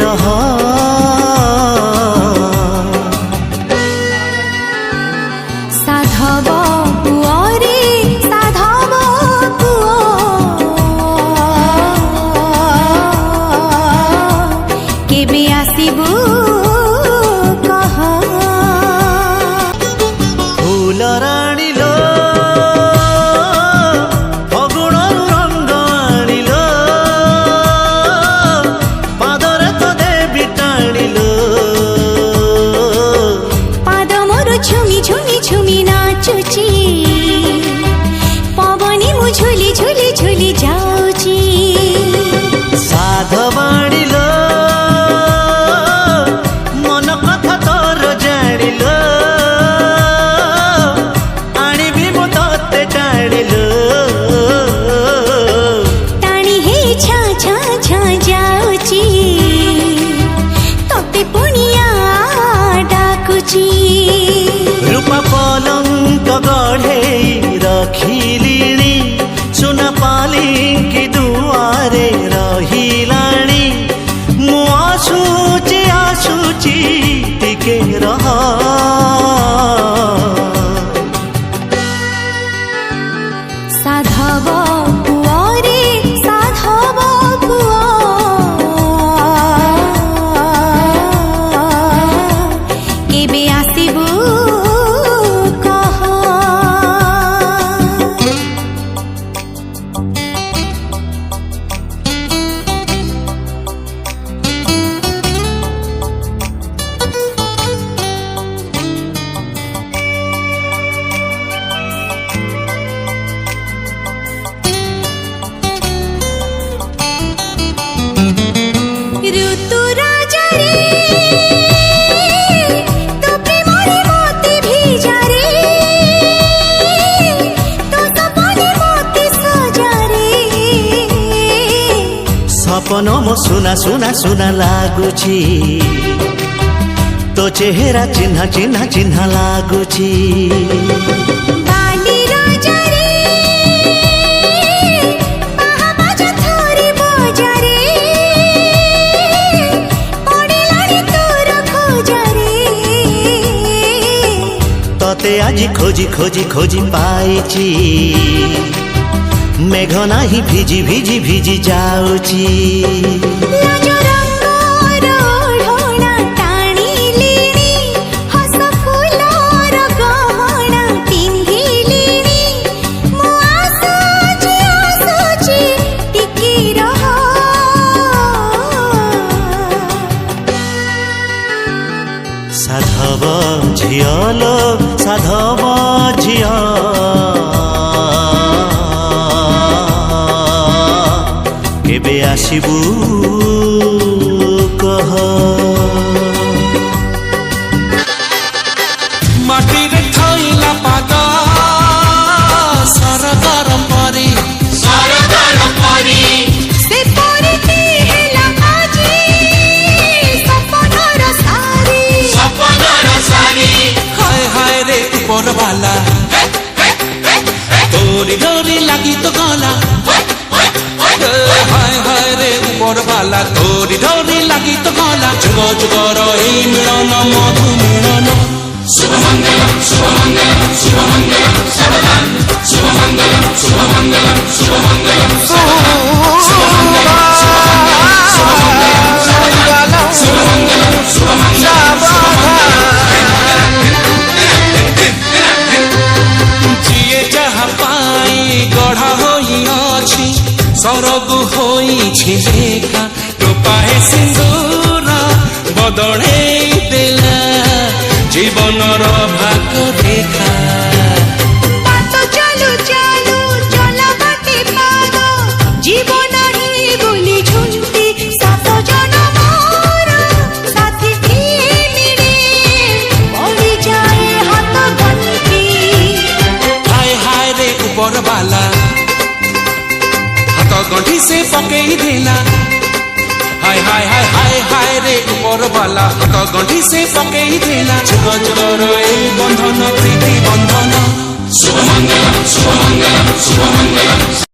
रह साधव पुओ रे साधव पुओ केबे आसिबु कह फूल राणी लो फगुण रंग आनिल पादरे तो देवी टाणिल पाद मोर झुमी झुमी झुमी नाचुची पवनी मु झुली झुली झुली जाउची साधवाणी लो मन कथा तोर जानिल आनिबी मु तोते टाणिल टाणी हे छा छा छा जाउची तोते पुनिया डाकुची रूपा पलंक गढ़ेई रखिलिणी सुना पालिंकी दुआरे रहिलाणी मु आसुची आसुची टिके रह साधव पुओ रे साधव पुओ केबे आसिबु कह ऋतु राजा रे तो प्रेमरे मोते भेजा रे तो सपने मोते सजा रे सपन मो सुना सुना सुना लागुची तो चेहरा चिन्ह चिन्ह चिन्ह लागुची बाली राजा रे बाजा थोरी बजा रे पड़ेलानी तोर खोजा रे तते आज खोजी खोजी खोजी पाइची मेघ नाही भिजी भिजी भिजी जाउची लाज रंगर ओढ़ଣା टाणिलिणी हस फुलर गहଣା पिंधिलिणी मु आसुची टिकी रह साधव झियलो साधव झिय केबे आसिबु कह माटिरे थैला पाद सरदार परी से परिती हेला आजी सपनर सारी हाय हाय रे ऊपर वाला तोरी डोरी लगी तो गला हाय हाय रे ऊपर वाला तोरी डोरी लगी तो गला जुग जुगर এই মিলন মধু মিলন শুভমঙ্গলম শুভমঙ্গলম শুভমঙ্গলম সাবধান শুভমঙ্গলম শুভমঙ্গলম শুভমঙ্গলম শুভমঙ্গলম শুভমঙ্গলম जिए जहा पाई गढ़ा होई अछि सरगु होई लेखा टोपाए सिंदूर बदले देला जीवनर भाग रेखा बात चालू चालू चला बाटे पार जीवन ही बोली झुंती सात जनमर साथी मिले पड़ी जाए हाथ गंती हाय हाय रे ऊपर वाला हाथ गंठी से पकई देला हाय हाय हाय हाय हाय रे ऊपर वाला हाथ गंठी से पकई देला जुग जुगर এই বন্ধন প্রীতি বন্ধন শুভমঙ্গলম শুভমঙ্গলম শুভমঙ্গলম